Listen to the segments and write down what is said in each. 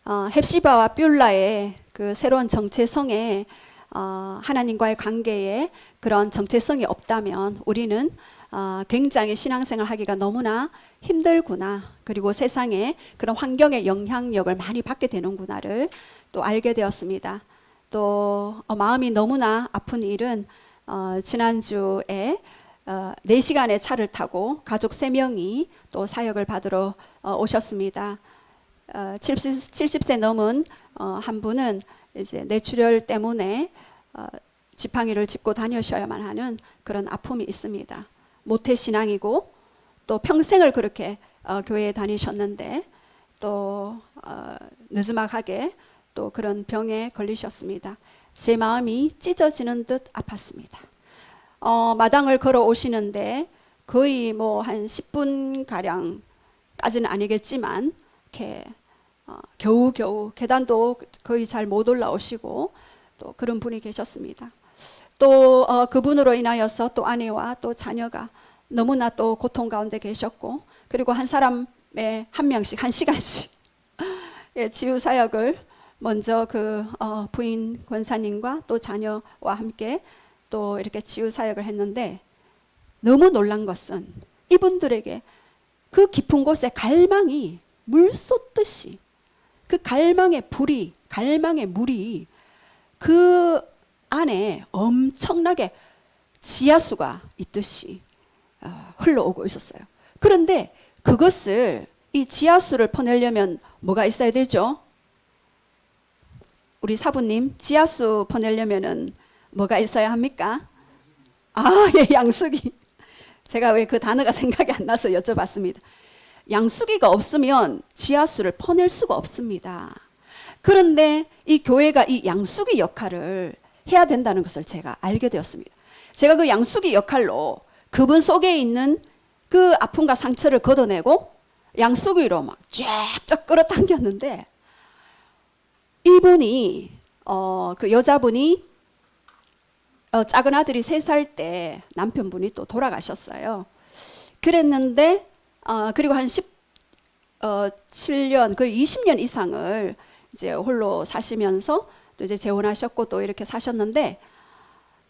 헵시바와 뷸라의 그 새로운 정체성에 하나님과의 관계에 그런 정체성이 없다면 우리는 굉장히 신앙생활 하기가 너무나 힘들구나. 그리고 세상에 그런 환경의 영향력을 많이 받게 되는구나를 또 알게 되었습니다. 또 마음이 너무나 아픈 일은 지난주에 4시간의 차를 타고 가족 3명이 또 사역을 받으러 오셨습니다. 70세 넘은 한 분은 이제 뇌출혈 때문에 지팡이를 짚고 다니셔야만 하는 그런 아픔이 있습니다. 모태신앙이고 또 평생을 그렇게 교회에 다니셨는데 또 느즈막하게 또 그런 병에 걸리셨습니다. 제 마음이 찢어지는 듯 아팠습니다. 마당을 걸어 오시는데 거의 뭐 한 10분 가량까지는 아니겠지만 이렇게 겨우겨우 계단도 거의 잘 못 올라오시고 또 그런 분이 계셨습니다. 또 그분으로 인하여서 또 아내와 또 자녀가 너무나 또 고통 가운데 계셨고, 그리고 한 사람에 한 명씩 1시간씩 예, 치유 사역을 먼저 그 부인 권사님과 또 자녀와 함께 또 이렇게 치유 사역을 했는데, 너무 놀란 것은 이분들에게 그 깊은 곳에 갈망이 물 쏟듯이, 그 갈망의 불이, 갈망의 물이 그 안에 엄청나게 지하수가 있듯이 흘러오고 있었어요. 그런데 그것을, 이 지하수를 퍼내려면 뭐가 있어야 되죠? 우리 사부님, 지하수 퍼내려면은 뭐가 있어야 합니까? 예, 양수기. 제가 왜 그 단어가 생각이 안 나서 여쭤봤습니다. 양수기가 없으면 지하수를 퍼낼 수가 없습니다. 그런데 이 교회가 이 양수기 역할을 해야 된다는 것을 제가 알게 되었습니다. 제가 그 양수기 역할로 그분 속에 있는 그 아픔과 상처를 걷어내고 양수기로 막 쫙쫙 끌어당겼는데, 이분이 그 여자분이 작은 아들이 3살 때 남편분이 또 돌아가셨어요. 그랬는데 그리고 한 17년, 거의 20년 이상을 이제 홀로 사시면서 또 이제 재혼하셨고 또 이렇게 사셨는데,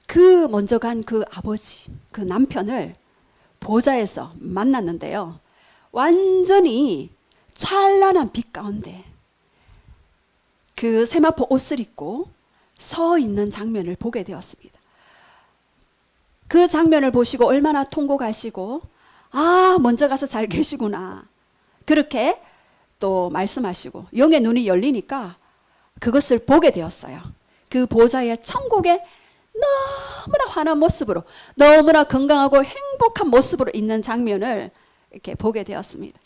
그 먼저 간 그 아버지, 그 남편을 보좌에서 만났는데요. 완전히 찬란한 빛 가운데 그 세마포 옷을 입고 서 있는 장면을 보게 되었습니다. 그 장면을 보시고 얼마나 통곡하시고, 먼저 가서 잘 계시구나, 그렇게 또 말씀하시고 영의 눈이 열리니까 그것을 보게 되었어요. 그 보좌의 천국에 너무나 환한 모습으로, 너무나 건강하고 행복한 모습으로 있는 장면을 이렇게 보게 되었습니다.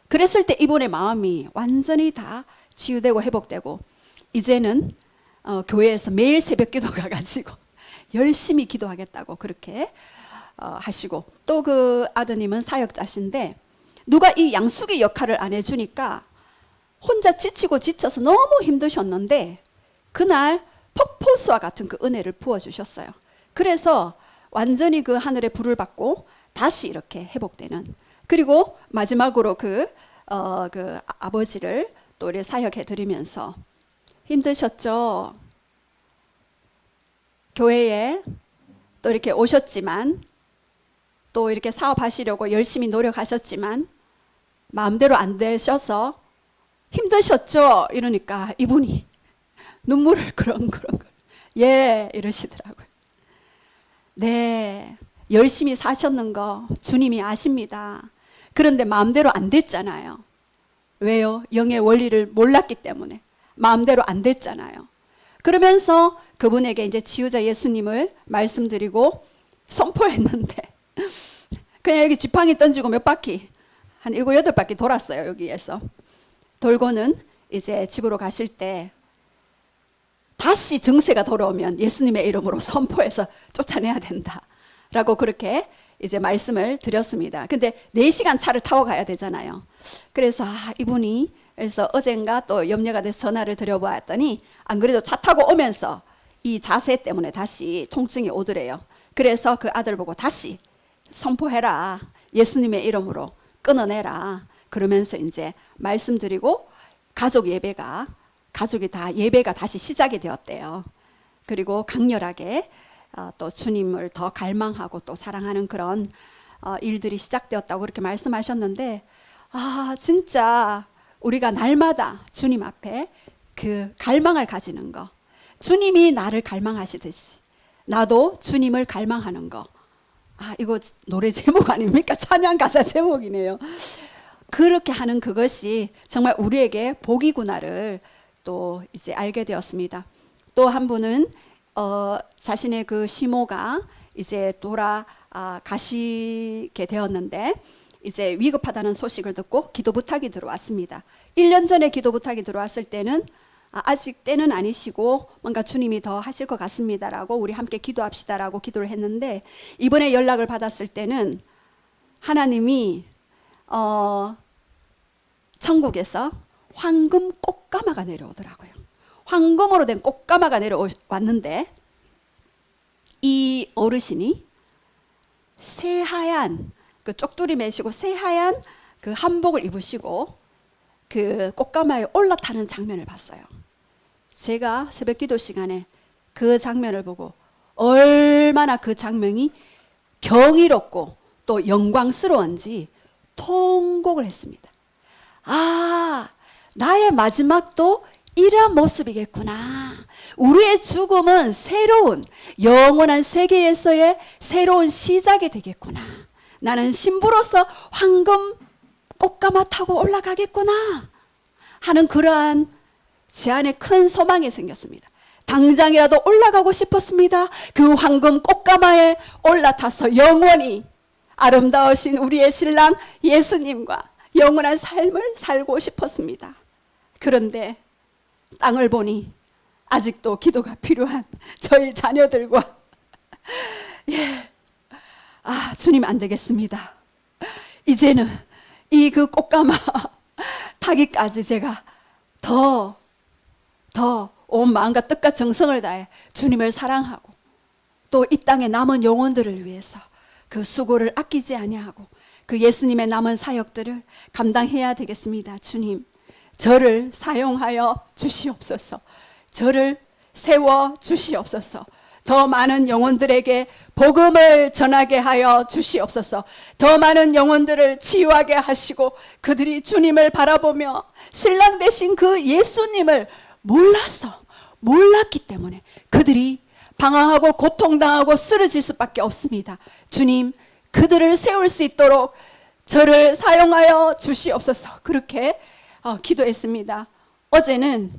그랬을 때 이분의 마음이 완전히 다 치유되고 회복되고, 이제는 교회에서 매일 새벽 기도 가가지고 열심히 기도하겠다고 그렇게 하시고, 또 그 아드님은 사역자신데 누가 이 양수기 역할을 안 해주니까 혼자 지치고 지쳐서 너무 힘드셨는데, 그날 폭포수와 같은 그 은혜를 부어주셨어요. 그래서 완전히 그 하늘의 불을 받고 다시 이렇게 회복되는, 그리고 마지막으로 그 아버지를 또 이렇게 사역해 드리면서, 힘드셨죠? 교회에 또 이렇게 오셨지만, 또 이렇게 사업하시려고 열심히 노력하셨지만 마음대로 안 되셔서 힘드셨죠? 이러니까 이분이 눈물을 그렁그렁 이러시더라고요. 네, 열심히 사셨는 거 주님이 아십니다. 그런데 마음대로 안 됐잖아요. 왜요? 영의 원리를 몰랐기 때문에 마음대로 안 됐잖아요. 그러면서 그분에게 이제 지우자 예수님을 말씀드리고 선포했는데, 그냥 여기 지팡이 던지고 몇 바퀴, 한 7, 8바퀴 돌았어요. 여기에서 돌고는 이제 집으로 가실 때 다시 증세가 돌아오면 예수님의 이름으로 선포해서 쫓아내야 된다라고 그렇게 이제 말씀을 드렸습니다. 근데 4시간 차를 타고 가야 되잖아요. 그래서 이분이, 그래서 어젠가 또 염려가 돼서 전화를 드려보았더니 안 그래도 차 타고 오면서 이 자세 때문에 다시 통증이 오더래요. 그래서 그 아들 보고 다시 선포해라, 예수님의 이름으로 끊어내라, 그러면서 이제 말씀드리고 가족이 다 예배가 다시 시작이 되었대요. 그리고 강렬하게 또 주님을 더 갈망하고 또 사랑하는 그런 일들이 시작되었다고 그렇게 말씀하셨는데, 진짜 우리가 날마다 주님 앞에 그 갈망을 가지는 거, 주님이 나를 갈망하시듯이 나도 주님을 갈망하는 거. 이거 노래 제목 아닙니까? 찬양 가사 제목이네요. 그렇게 하는 그것이 정말 우리에게 복이구나를 또 이제 알게 되었습니다. 또 한 분은 자신의 그 시모가 이제 가시게 되었는데, 이제 위급하다는 소식을 듣고 기도 부탁이 들어왔습니다. 1년 전에 기도 부탁이 들어왔을 때는 아직 때는 아니시고 뭔가 주님이 더 하실 것 같습니다라고, 우리 함께 기도합시다라고 기도를 했는데, 이번에 연락을 받았을 때는 하나님이 천국에서 황금 꽃가마가 내려오더라고요. 황금으로 된 꽃가마가 내려왔는데, 이 어르신이 새하얀 그 쪽두리 매시고 새하얀 그 한복을 입으시고 그 꽃가마에 올라타는 장면을 봤어요. 제가 새벽 기도 시간에 그 장면을 보고 얼마나 그 장면이 경이롭고 또 영광스러운지 통곡을 했습니다. 나의 마지막도 이러한 모습이겠구나. 우리의 죽음은 새로운 영원한 세계에서의 새로운 시작이 되겠구나. 나는 신부로서 황금 꽃가마 타고 올라가겠구나 하는 그러한 제 안에 큰 소망이 생겼습니다. 당장이라도 올라가고 싶었습니다. 그 황금 꽃가마에 올라타서 영원히 아름다우신 우리의 신랑 예수님과 영원한 삶을 살고 싶었습니다. 그런데 땅을 보니 아직도 기도가 필요한 저희 자녀들과 주님 안 되겠습니다. 이제는 이 그 꽃가마 타기까지 제가 더 온 마음과 뜻과 정성을 다해 주님을 사랑하고 또 이 땅의 남은 영혼들을 위해서 그 수고를 아끼지 아니하고 그 예수님의 남은 사역들을 감당해야 되겠습니다. 주님, 저를 사용하여 주시옵소서. 저를 세워 주시옵소서. 더 많은 영혼들에게 복음을 전하게 하여 주시옵소서. 더 많은 영혼들을 치유하게 하시고 그들이 주님을 바라보며 신랑 되신 그 예수님을 몰랐기 때문에 그들이 방황하고 고통당하고 쓰러질 수밖에 없습니다. 주님, 그들을 세울 수 있도록 저를 사용하여 주시옵소서. 그렇게 기도했습니다. 어제는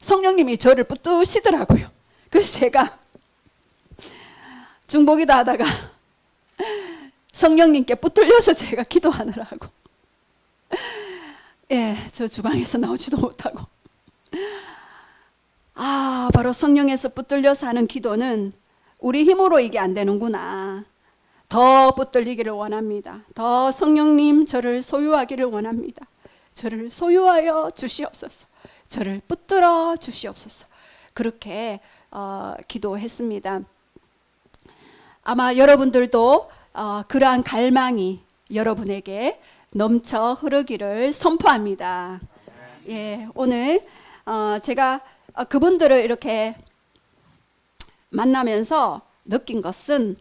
성령님이 저를 붙드시더라고요. 그래서 제가 중보기도 하다가 성령님께 붙들려서 제가 기도하느라고 저 주방에서 나오지도 못하고 바로 성령에서 붙들려서 하는 기도는 우리 힘으로 이게 안 되는구나. 더 붙들리기를 원합니다. 더 성령님 저를 소유하기를 원합니다. 저를 소유하여 주시옵소서. 저를 붙들어 주시옵소서. 그렇게 기도했습니다. 아마 여러분들도 그러한 갈망이 여러분에게 넘쳐 흐르기를 선포합니다. 오늘 제가 그분들을 이렇게 만나면서 느낀 것은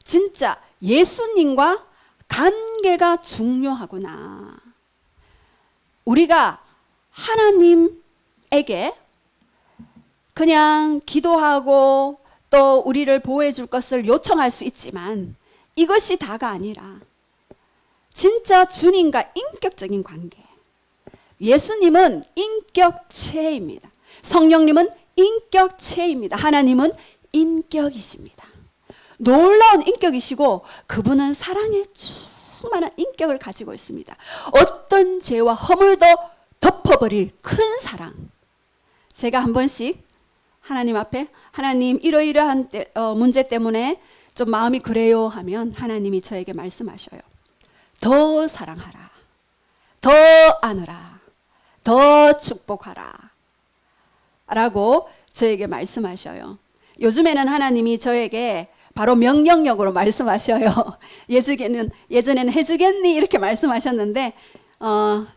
진짜 예수님과 관계가 중요하구나. 우리가 하나님에게 그냥 기도하고 또 우리를 보호해 줄 것을 요청할 수 있지만 이것이 다가 아니라 진짜 주님과 인격적인 관계. 예수님은 인격체입니다. 성령님은 인격체입니다. 하나님은 인격이십니다. 놀라운 인격이시고 그분은 사랑에 충만한 인격을 가지고 있습니다. 어떤 죄와 허물도 덮어버릴 큰 사랑. 제가 한 번씩 하나님 앞에 하나님 이러이러한 문제 때문에 좀 마음이 그래요 하면 하나님이 저에게 말씀하셔요. 더 사랑하라. 더 안으라. 더 축복하라. 라고 저에게 말씀하셔요. 요즘에는 하나님이 저에게 바로 명령력으로 말씀하셔요. 예전에는 해주겠니? 이렇게 말씀하셨는데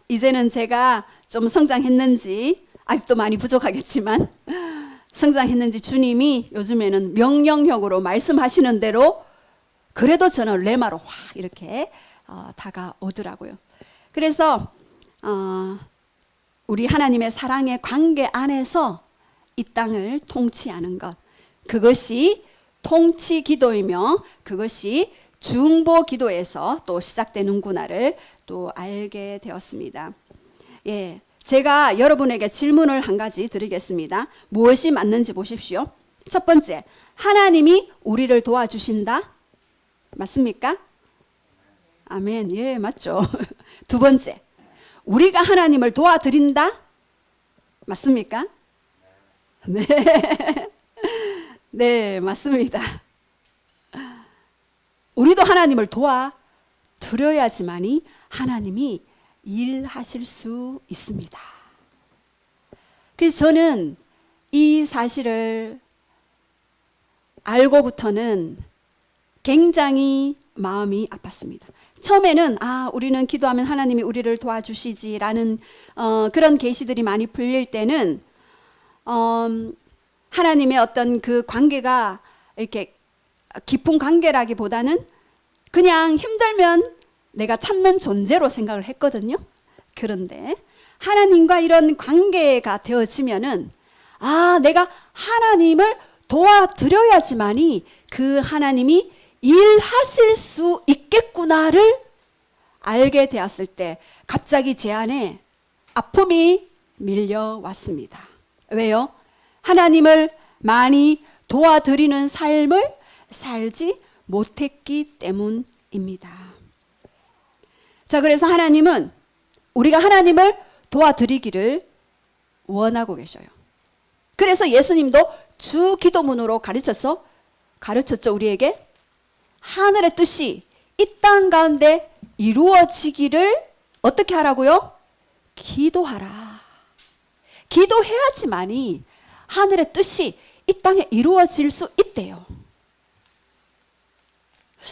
이제는 제가 좀 성장했는지 아직도 많이 부족하겠지만 성장했는지 주님이 요즘에는 명령형으로 말씀하시는 대로 그래도 저는 레마로 확 이렇게 다가오더라고요. 그래서 우리 하나님의 사랑의 관계 안에서 이 땅을 통치하는 것, 그것이 통치 기도이며 그것이 중보 기도에서 또 시작되는구나를 또 알게 되었습니다. 예, 제가 여러분에게 질문을 한 가지 드리겠습니다. 무엇이 맞는지 보십시오. 첫 번째, 하나님이 우리를 도와주신다? 맞습니까? 아멘. 예, 맞죠. 두 번째, 우리가 하나님을 도와드린다? 맞습니까? 네. 네, 맞습니다. 우리도 하나님을 도와드려야지만이 하나님이 일하실 수 있습니다. 그래서 저는 이 사실을 알고부터는 굉장히 마음이 아팠습니다. 처음에는 우리는 기도하면 하나님이 우리를 도와주시지라는 그런 계시들이 많이 풀릴 때는 하나님의 어떤 그 관계가 이렇게 깊은 관계라기보다는 그냥 힘들면 내가 찾는 존재로 생각을 했거든요. 그런데 하나님과 이런 관계가 되어지면은 내가 하나님을 도와드려야지만이 그 하나님이 일하실 수 있겠구나를 알게 되었을 때 갑자기 제 안에 아픔이 밀려왔습니다. 왜요? 하나님을 많이 도와드리는 삶을 살지 못했기 때문입니다. 자, 그래서 하나님은 우리가 하나님을 도와드리기를 원하고 계셔요. 그래서 예수님도 주 기도문으로 가르쳤죠. 우리에게 하늘의 뜻이 이 땅 가운데 이루어지기를 어떻게 하라고요? 기도하라. 기도해야지만이 하늘의 뜻이 이 땅에 이루어질 수 있대요.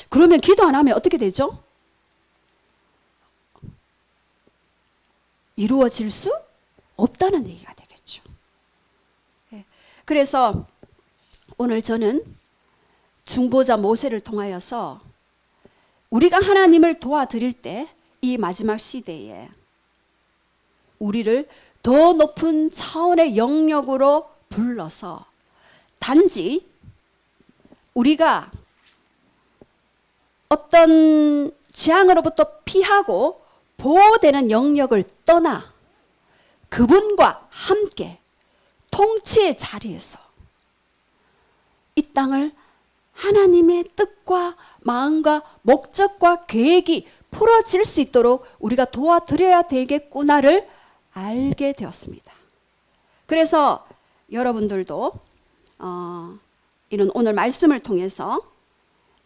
그러면 기도 안 하면 어떻게 되죠? 이루어질 수 없다는 얘기가 되겠죠. 그래서 오늘 저는 중보자 모세를 통하여서 우리가 하나님을 도와드릴 때 이 마지막 시대에 우리를 더 높은 차원의 영역으로 불러서 단지 우리가 어떤 재앙으로부터 피하고 보호되는 영역을 떠나 그분과 함께 통치의 자리에서 이 땅을 하나님의 뜻과 마음과 목적과 계획이 풀어질 수 있도록 우리가 도와드려야 되겠구나를 알게 되었습니다. 그래서 여러분들도 이런 오늘 말씀을 통해서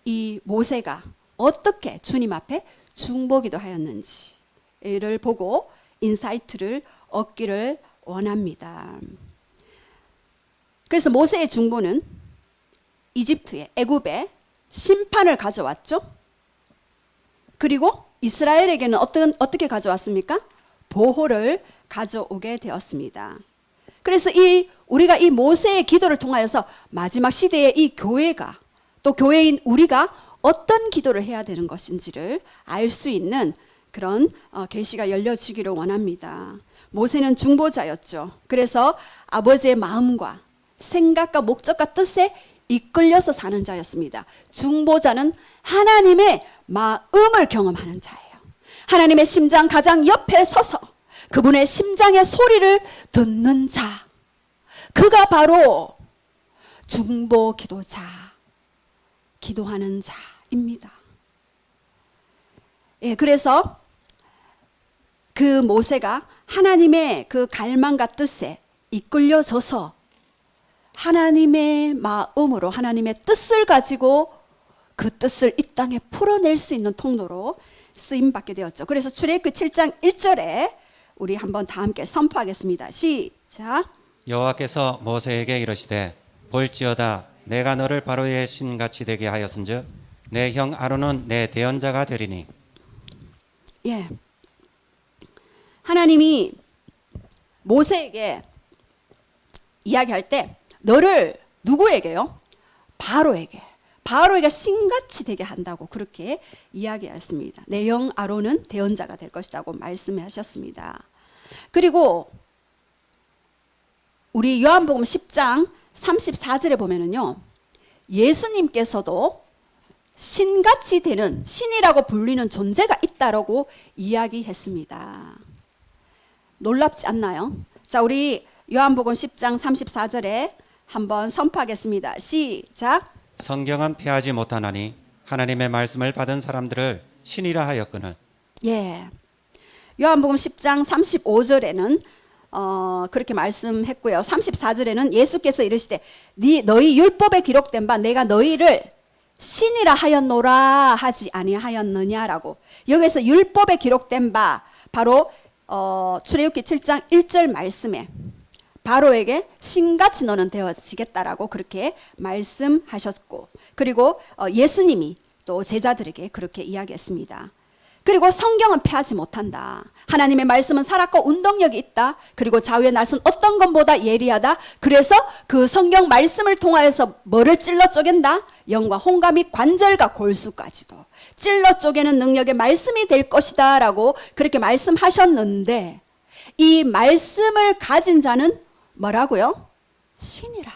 이 모세가 어떻게 주님 앞에 중보기도 하였는지를 보고 인사이트를 얻기를 원합니다. 그래서 모세의 중보는 이집트에, 애굽에 심판을 가져왔죠. 그리고 이스라엘에게는 어떻게 가져왔습니까? 보호를 가져오게 되었습니다. 그래서 우리가 이 모세의 기도를 통하여서 마지막 시대의 이 교회가 또 교회인 우리가 어떤 기도를 해야 되는 것인지를 알 수 있는 그런 계시가 열려지기를 원합니다. 모세는 중보자였죠. 그래서 아버지의 마음과 생각과 목적과 뜻에 이끌려서 사는 자였습니다. 중보자는 하나님의 마음을 경험하는 자예요. 하나님의 심장 가장 옆에 서서 그분의 심장의 소리를 듣는 자, 그가 바로 중보 기도자, 기도하는 자입니다. 그래서 그 모세가 하나님의 그 갈망과 뜻에 이끌려져서 하나님의 마음으로 하나님의 뜻을 가지고 그 뜻을 이 땅에 풀어낼 수 있는 통로로 쓰임받게 되었죠. 그래서 출애굽기 7장 1절에 우리 한번 다 함께 선포하겠습니다. 시작. 여호와께서 모세에게 이르시되 볼지어다 내가 너를 바로의 신같이 되게 하였은즉 내 형 아론은 내 대언자가 되리니. 하나님이 모세에게 이야기할 때 너를 누구에게요? 바로에게 신같이 되게 한다고 그렇게 이야기했습니다. 내 영 아론은 대언자가 될 것이라고 말씀하셨습니다. 그리고 우리 요한복음 10장 34절에 보면은요, 예수님께서도 신같이 되는, 신이라고 불리는 존재가 있다라고 이야기했습니다. 놀랍지 않나요? 자, 우리 요한복음 10장 34절에 한번 선포하겠습니다. 시작. 성경은 폐하지 못하나니 하나님의 말씀을 받은 사람들을 신이라 하였거늘. 예. 요한복음 10장 35절에는 그렇게 말씀했고요. 34절에는 예수께서 이르시되 너희 율법에 기록된 바 내가 너희를 신이라 하였노라 하지 아니하였느냐라고. 여기서 율법에 기록된 바 바로 출애굽기 7장 1절 말씀에 바로에게 신같이 너는 되어지겠다라고 그렇게 말씀하셨고, 그리고 예수님이 또 제자들에게 그렇게 이야기했습니다. 그리고 성경은 폐하지 못한다. 하나님의 말씀은 살았고 운동력이 있다. 그리고 좌우의 날선 어떤 것보다 예리하다. 그래서 그 성경 말씀을 통하여서 뭐를 찔러 쪼갠다? 영과 홍과 및 관절과 골수까지도 찔러 쪼개는 능력의 말씀이 될 것이다 라고 그렇게 말씀하셨는데, 이 말씀을 가진 자는 뭐라고요? 신이라.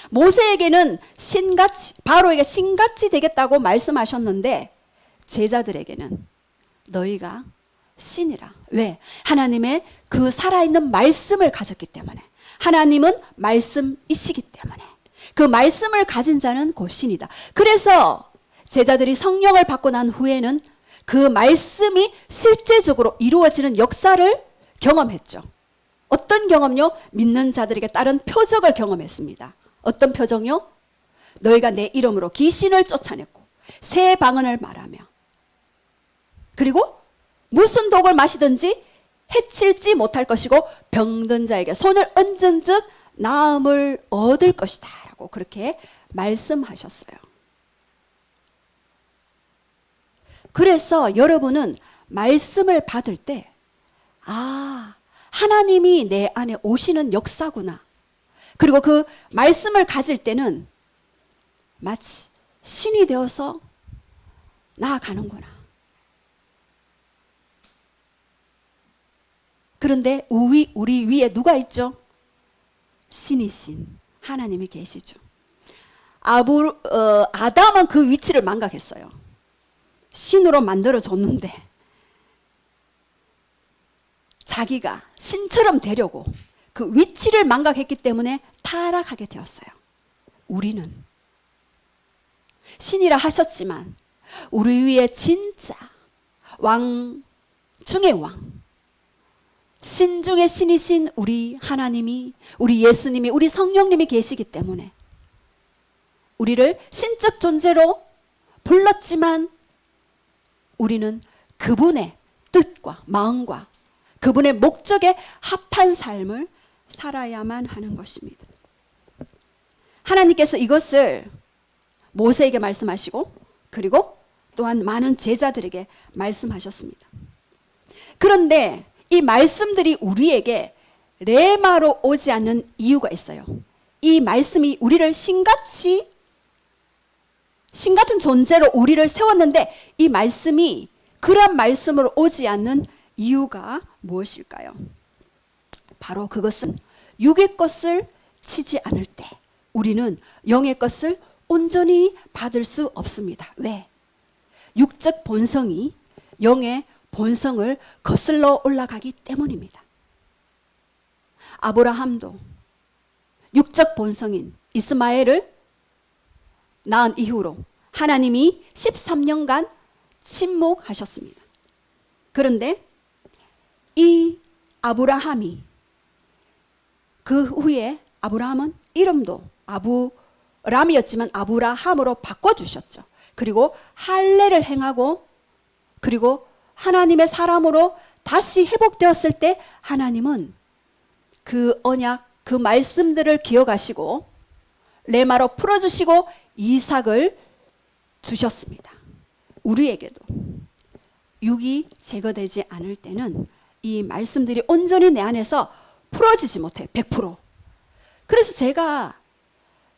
모세에게는 신같이, 바로에게 신같이 되겠다고 말씀하셨는데 제자들에게는 너희가 신이라. 왜? 하나님의 그 살아있는 말씀을 가졌기 때문에. 하나님은 말씀이시기 때문에. 그 말씀을 가진 자는 곧 신이다. 그래서 제자들이 성령을 받고 난 후에는 그 말씀이 실제적으로 이루어지는 역사를 경험했죠. 어떤 경험요? 믿는 자들에게 따른 표적을 경험했습니다. 어떤 표적요? 너희가 내 이름으로 귀신을 쫓아냈고 새 방언을 말하며, 그리고 무슨 독을 마시든지 해칠지 못할 것이고 병든 자에게 손을 얹은 즉 나음을 얻을 것이다 라고 그렇게 말씀하셨어요. 그래서 여러분은 말씀을 받을 때 하나님이 내 안에 오시는 역사구나. 그리고 그 말씀을 가질 때는 마치 신이 되어서 나아가는구나. 그런데 우리 위에 누가 있죠? 신이신 하나님이 계시죠. 아담은 그 위치를 망각했어요. 신으로 만들어줬는데 자기가 신처럼 되려고 그 위치를 망각했기 때문에 타락하게 되었어요. 우리는 신이라 하셨지만 우리 위에 진짜 왕 중의 왕, 신 중의 신이신 우리 하나님이, 우리 예수님이, 우리 성령님이 계시기 때문에 우리를 신적 존재로 불렀지만 우리는 그분의 뜻과 마음과 그분의 목적에 합한 삶을 살아야만 하는 것입니다. 하나님께서 이것을 모세에게 말씀하시고 그리고 또한 많은 제자들에게 말씀하셨습니다. 그런데 이 말씀들이 우리에게 레마로 오지 않는 이유가 있어요. 이 말씀이 우리를 신 같은 존재로 우리를 세웠는데 이 말씀이 그런 말씀으로 오지 않는 이유가 무엇일까요? 바로 그것은 육의 것을 치지 않을 때 우리는 영의 것을 온전히 받을 수 없습니다. 왜? 육적 본성이 영의 본성을 거슬러 올라가기 때문입니다. 아브라함도 육적 본성인 이스마엘을 낳은 이후로 하나님이 13년간 침묵하셨습니다. 그런데 이 아브라함이 그 후에 아브라함은 이름도 아브람이었지만 아브라함으로 바꿔주셨죠. 그리고 할례를 행하고 그리고 하나님의 사람으로 다시 회복되었을 때 하나님은 그 언약, 그 말씀들을 기억하시고 레마로 풀어주시고 이삭을 주셨습니다. 우리에게도 육이 제거되지 않을 때는 이 말씀들이 온전히 내 안에서 풀어지지 못해. 100%. 그래서 제가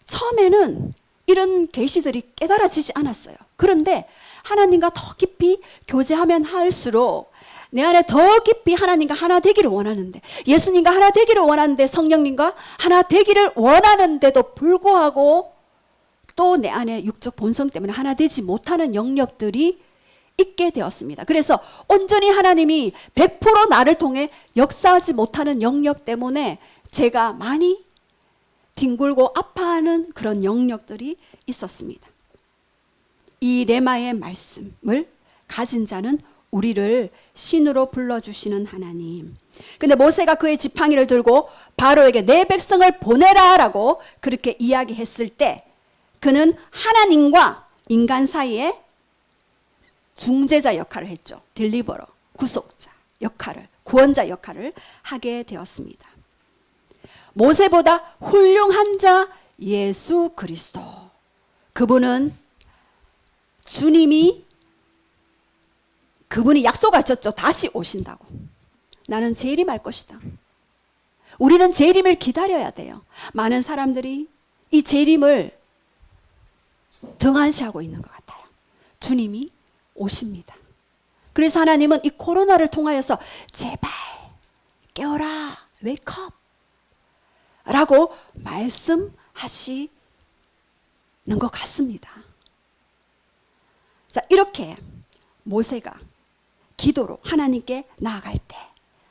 처음에는 이런 계시들이 깨달아지지 않았어요. 그런데 하나님과 더 깊이 교제하면 할수록 내 안에 더 깊이 하나님과 하나 되기를 원하는데, 예수님과 하나 되기를 원하는데, 성령님과 하나 되기를 원하는데도 불구하고 또 내 안에 육적 본성 때문에 하나 되지 못하는 영역들이 있게 되었습니다. 그래서 온전히 하나님이 100% 나를 통해 역사하지 못하는 영역 때문에 제가 많이 뒹굴고 아파하는 그런 영역들이 있었습니다. 이 레마의 말씀을 가진 자는 우리를 신으로 불러주시는 하나님. 근데 모세가 그의 지팡이를 들고 바로에게 내 백성을 보내라 라고 그렇게 이야기했을 때 그는 하나님과 인간 사이에 중재자 역할을 했죠. 딜리버러, 구속자 역할을, 구원자 역할을 하게 되었습니다. 모세보다 훌륭한 자 예수 그리스도. 그분은 그분이 약속하셨죠. 다시 오신다고. 나는 재림할 것이다. 우리는 재림을 기다려야 돼요. 많은 사람들이 이 재림을 등한시하고 있는 것 같아요. 주님이 오십니다. 그래서 하나님은 이 코로나를 통하여서 제발 깨어라, 웨이크업 라고 말씀하시는 것 같습니다. 자, 이렇게 모세가 기도로 하나님께 나아갈 때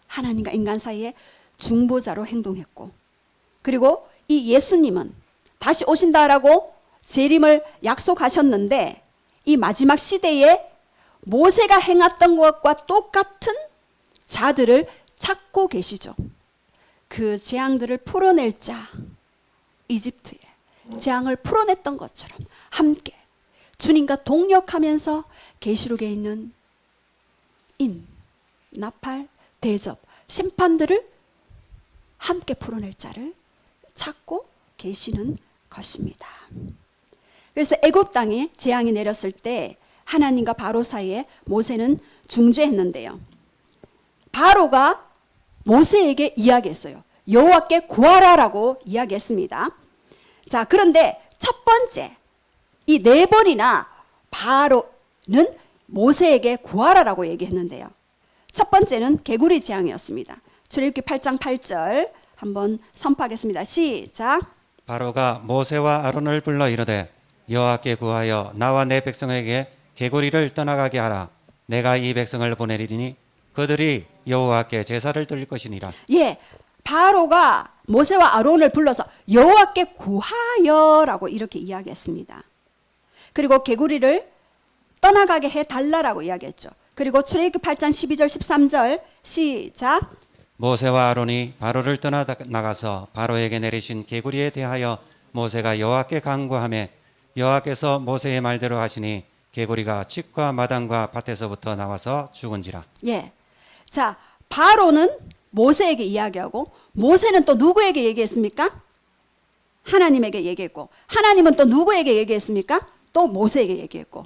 하나님과 인간 사이에 중보자로 행동했고, 그리고 이 예수님은 다시 오신다라고 재림을 약속하셨는데 이 마지막 시대에 모세가 행했던 것과 똑같은 자들을 찾고 계시죠. 그 재앙들을 풀어낼 자, 이집트에 재앙을 풀어냈던 것처럼 함께 주님과 동역하면서 계시록에 있는 나팔, 대접, 심판들을 함께 풀어낼 자를 찾고 계시는 것입니다. 그래서 애굽 땅에 재앙이 내렸을 때 하나님과 바로 사이에 모세는 중재했는데요. 바로가 모세에게 이야기했어요. 여호와께 구하라라고 이야기했습니다. 자, 그런데 첫 번째 이 4번이나 바로는 모세에게 구하라라고 얘기했는데요. 첫 번째는 개구리 재앙이었습니다. 출애굽기 8장 8절 한번 선포하겠습니다. 시작. 바로가 모세와 아론을 불러 이르되 여호와께 구하여 나와 내 백성에게 개구리를 떠나가게 하라. 내가 이 백성을 보내리니 그들이 여호와께 제사를 드릴 것이니라. 예, 바로가 모세와 아론을 불러서 여호와께 구하여라고 이렇게 이야기했습니다. 그리고 개구리를 떠나가게 해달라라고 이야기했죠. 그리고 출애굽기 8장 12절 13절 시작. 모세와 아론이 바로를 떠나 나가서 바로에게 내리신 개구리에 대하여 모세가 여호와께 간구하매 여호와께서 모세의 말대로 하시니 개구리가 칡과 마당과 밭에서부터 나와서 죽은지라. 예, 자, 바로는 모세에게 이야기하고 모세는 또 누구에게 얘기했습니까? 하나님에게 얘기했고, 하나님은 또 누구에게 얘기했습니까? 또 모세에게 얘기했고,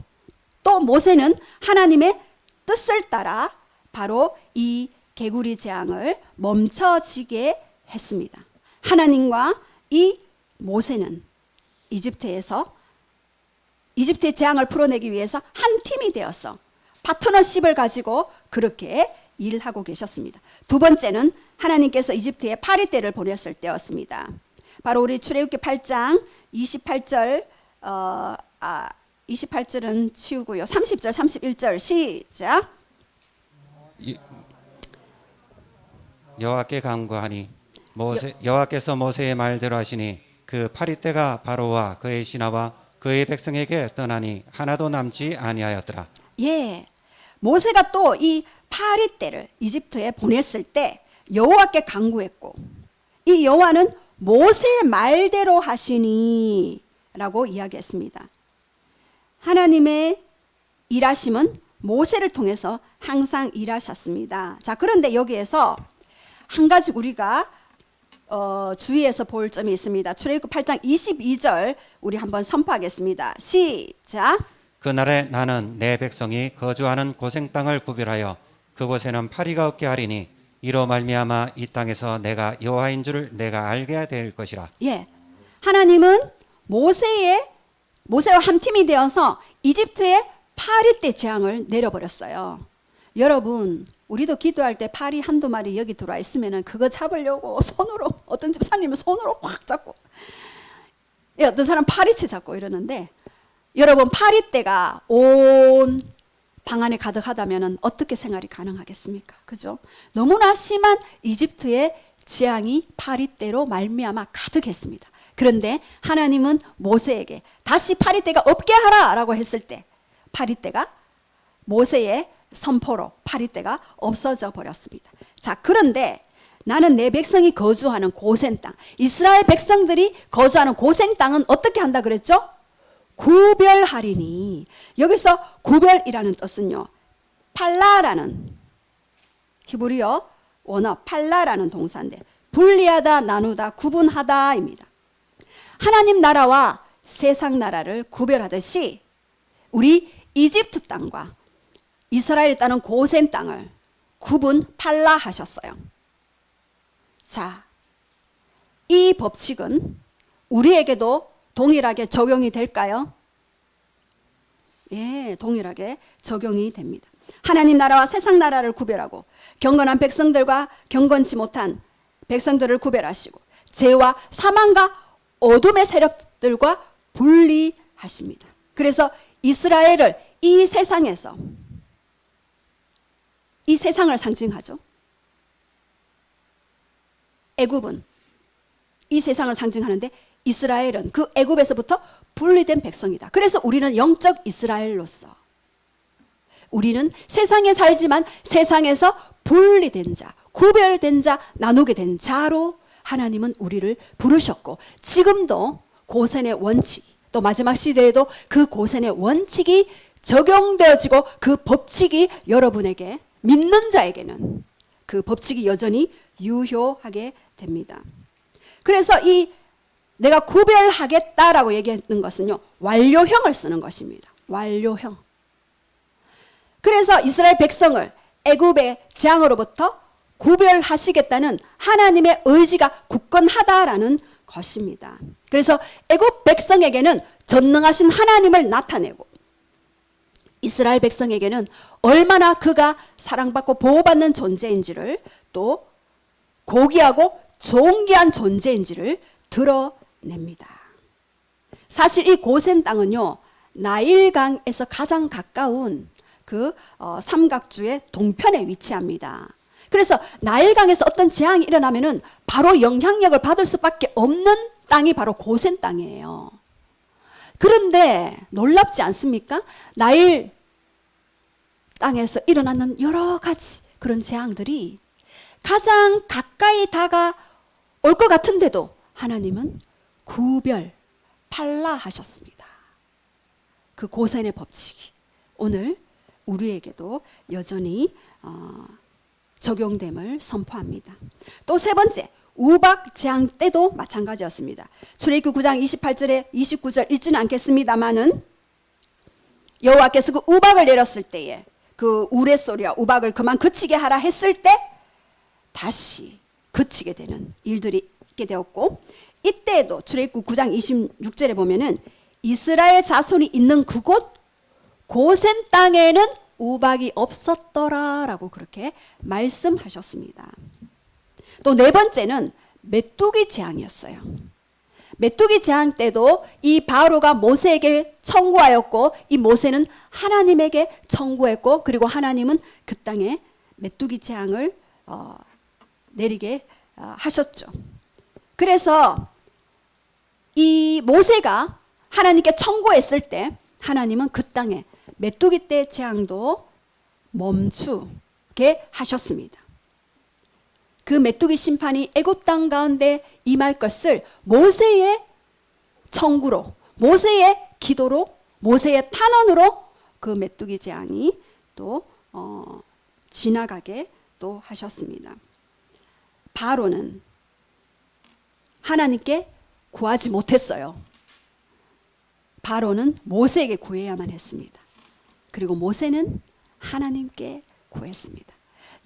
또 모세는 하나님의 뜻을 따라 바로 이 개구리 재앙을 멈춰지게 했습니다. 하나님과 이 모세는 이집트의 재앙을 풀어내기 위해서 한 팀이 되어서 파트너십을 가지고 그렇게 일하고 계셨습니다. 두 번째는 하나님께서 이집트에 파리떼를 보냈을 때였습니다. 바로 우리 출애굽기 8장 28절 28절은 치우고요. 30절 31절 시작. 여호와께 간구하니 여호와께서 모세의 말대로 하시니 그 파리떼가 바로와 그의 신하와 그의 백성에게 떠나니 하나도 남지 아니하였더라. 예, 모세가 또 이 파리떼를 이집트에 보냈을 때 여호와께 간구했고, 이 여호와는 모세의 말대로 하시니 라고 이야기했습니다. 하나님의 일하심은 모세를 통해서 항상 일하셨습니다. 자, 그런데 여기에서 한 가지 우리가 주의해서 볼 점이 있습니다. 출애굽기 8장 22절 우리 한번 선포하겠습니다. 시작. 그날에 나는 내 백성이 거주하는 고생 땅을 구별하여 그곳에는 파리가 없게 하리니 이로 말미암아 이 땅에서 내가 여호와인 줄을 내가 알게 될 것이라. 예, 하나님은 모세와 한 팀이 되어서 이집트의 파리 떼 재앙을 내려버렸어요. 여러분, 우리도 기도할 때 파리 한두 마리 여기 들어와 있으면 그거 잡으려고 손으로, 어떤 집사님은 손으로 확 잡고, 예, 어떤 사람 파리채 잡고 이러는데, 여러분, 파리떼가 온 방 안에 가득하다면 어떻게 생활이 가능하겠습니까? 그죠? 너무나 심한 이집트의 재앙이 파리떼로 말미암아 가득했습니다. 그런데 하나님은 모세에게 다시 파리떼가 없게 하라라고 했을 때 파리떼가 모세의 선포로 파리떼가 없어져 버렸습니다. 자, 그런데 나는 내 백성이 거주하는 고센 땅, 이스라엘 백성들이 거주하는 고센 땅은 어떻게 한다 그랬죠? 구별하리니. 여기서 구별이라는 뜻은요, 팔라라는 히브리어 원어 팔라라는 동사인데 분리하다, 나누다, 구분하다입니다. 하나님 나라와 세상 나라를 구별하듯이 우리 이집트 땅과 이스라엘이 따는 고센 땅을 구분 팔라하셨어요. 자, 이 법칙은 우리에게도 동일하게 적용이 될까요? 예, 동일하게 적용이 됩니다. 하나님 나라와 세상 나라를 구별하고 경건한 백성들과 경건치 못한 백성들을 구별하시고 죄와 사망과 어둠의 세력들과 분리하십니다. 그래서 이스라엘을 이 세상에서, 이 세상을 상징하죠. 애굽은 이 세상을 상징하는데 이스라엘은 그 애굽에서부터 분리된 백성이다. 그래서 우리는 영적 이스라엘로서 우리는 세상에 살지만 세상에서 분리된 자, 구별된 자, 나누게 된 자로 하나님은 우리를 부르셨고, 지금도 고센의 원칙, 또 마지막 시대에도 그 고센의 원칙이 적용되어지고 그 법칙이 여러분에게, 믿는 자에게는 그 법칙이 여전히 유효하게 됩니다. 그래서 이 내가 구별하겠다라고 얘기했는 것은요, 완료형을 쓰는 것입니다. 완료형. 그래서 이스라엘 백성을 애굽의 재앙으로부터 구별하시겠다는 하나님의 의지가 굳건하다라는 것입니다. 그래서 애굽 백성에게는 전능하신 하나님을 나타내고 이스라엘 백성에게는 얼마나 그가 사랑받고 보호받는 존재인지를, 또 고귀하고 존귀한 존재인지를 드러냅니다. 사실 이 고센 땅은요, 나일강에서 가장 가까운 그 삼각주의 동편에 위치합니다. 그래서 나일강에서 어떤 재앙이 일어나면은 바로 영향력을 받을 수밖에 없는 땅이 바로 고센 땅이에요. 그런데 놀랍지 않습니까? 나일 땅에서 일어나는 여러 가지 그런 재앙들이 가장 가까이 다가올 것 같은데도 하나님은 구별, 팔라하셨습니다. 그 고센의 법칙이 오늘 우리에게도 여전히 적용됨을 선포합니다. 또 세 번째, 우박 재앙 때도 마찬가지였습니다. 출애굽기 9장 28절에 29절 읽지는 않겠습니다마는 여호와께서 그 우박을 내렸을 때에 그 우레소리와 우박을 그만 그치게 하라 했을 때 다시 그치게 되는 일들이 있게 되었고, 이때에도 출애굽기 9장 26절에 보면은 이스라엘 자손이 있는 그곳 고센 땅에는 우박이 없었더라라고 그렇게 말씀하셨습니다. 또 네 번째는 메뚜기 재앙이었어요. 메뚜기 재앙 때도 이 바로가 모세에게 청구하였고, 이 모세는 하나님에게 청구했고, 그리고 하나님은 그 땅에 메뚜기 재앙을 내리게 하셨죠. 그래서 이 모세가 하나님께 청구했을 때 하나님은 그 땅에 메뚜기 떼 재앙도 멈추게 하셨습니다. 그 메뚜기 심판이 애굽 땅 가운데 임할 것을 모세의 청구로, 모세의 기도로, 모세의 탄원으로 그 메뚜기 재앙이 또 지나가게 또 하셨습니다. 바로는 하나님께 구하지 못했어요. 바로는 모세에게 구해야만 했습니다. 그리고 모세는 하나님께 구했습니다.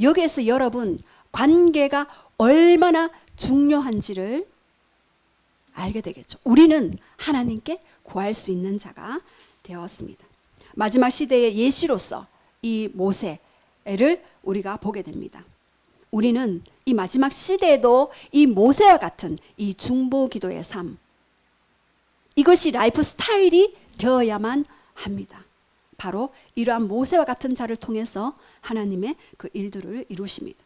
여기에서 여러분, 관계가 얼마나 중요한지를 알게 되겠죠. 우리는 하나님께 구할 수 있는 자가 되었습니다. 마지막 시대의 예시로서 이 모세를 우리가 보게 됩니다. 우리는 이 마지막 시대에도 이 모세와 같은 이 중보 기도의 삶, 이것이 라이프 스타일이 되어야만 합니다. 바로 이러한 모세와 같은 자를 통해서 하나님의 그 일들을 이루십니다.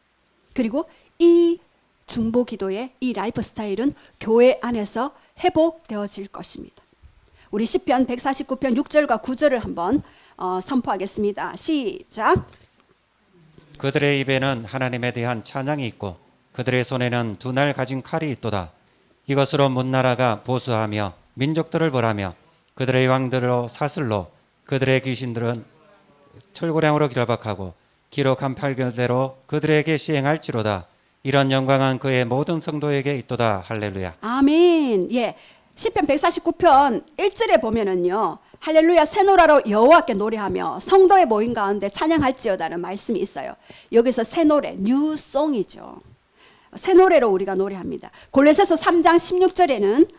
그리고 이 중보 기도의 이 라이프 스타일은 교회 안에서 회복되어질 것입니다. 우리 시편 149편 6절과 9절을 한번 선포하겠습니다. 시작. 그들의 입에는 하나님에 대한 찬양이 있고 그들의 손에는 두 날 가진 칼이 있도다. 이것으로 문나라가 보수하며 민족들을 벌하며 그들의 왕들로 사슬로 그들의 귀신들은 철고량으로 결박하고 기록한 판결대로 그들에게 시행할지로다. 이런 영광은 그의 모든 성도에게 있도다. 할렐루야. 아멘. 예. 시편 149편 1절에 보면은요. 할렐루야 새노래로 여호와께 노래하며 성도의 모임 가운데 찬양할지어다는 말씀이 있어요. 여기서 새 노래, 뉴송이죠. 새 노래로 우리가 노래합니다. 골로새서 3장 16절에는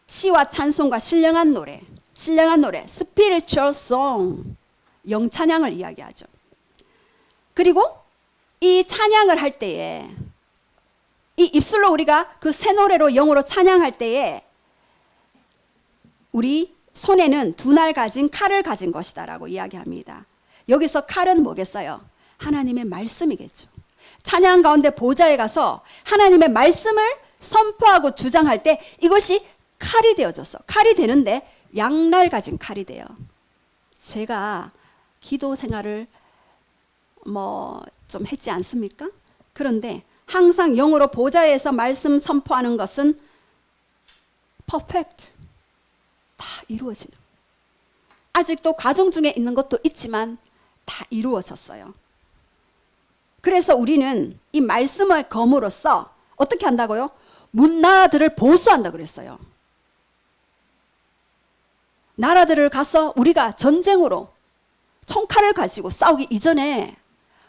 시와 찬송과 신령한 노래, spiritual song, 영찬양을 이야기하죠. 그리고 이 찬양을 할 때에 이 입술로 우리가 그 새 노래로 영으로 찬양할 때에 우리 손에는 두 날 가진 칼을 가진 것이다 라고 이야기합니다. 여기서 칼은 뭐겠어요? 하나님의 말씀이겠죠. 찬양 가운데 보좌에 가서 하나님의 말씀을 선포하고 주장할 때 이것이 칼이 되어졌어. 칼이 되는데 양날 가진 칼이 돼요. 제가 기도 생활을 좀 했지 않습니까? 그런데 항상 영으로 보좌에서 말씀 선포하는 것은 퍼펙트, 다 이루어지는. 아직도 과정 중에 있는 것도 있지만 다 이루어졌어요. 그래서 우리는 이 말씀의 검으로써 어떻게 한다고요? 문나라들을 보수한다 그랬어요. 나라들을 가서 우리가 전쟁으로 총칼을 가지고 싸우기 이전에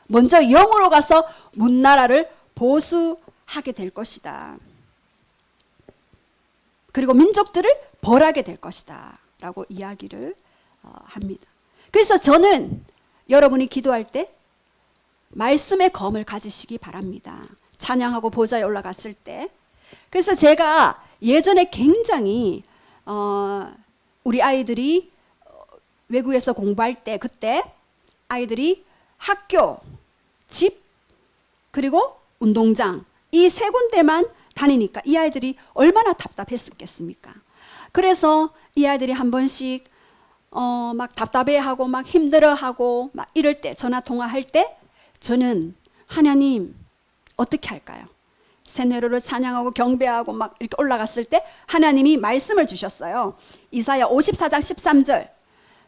먼저 영으로 가서 문나라를 보수하게 될 것이다. 그리고 민족들을 벌하게 될 것이다 라고 이야기를 합니다. 그래서 저는 여러분이 기도할 때 말씀의 검을 가지시기 바랍니다. 찬양하고 보좌에 올라갔을 때. 그래서 제가 예전에 굉장히 우리 아이들이 외국에서 공부할 때 그때 아이들이 학교, 집, 그리고 운동장 이 세 군데만 다니니까 이 아이들이 얼마나 답답했었겠습니까? 그래서 이 아이들이 한 번씩 막 답답해하고 막 힘들어하고 막 이럴 때 전화 통화할 때 저는 하나님 어떻게 할까요? 새 노래로 찬양하고 경배하고 막 이렇게 올라갔을 때 하나님이 말씀을 주셨어요. 이사야 54장 13절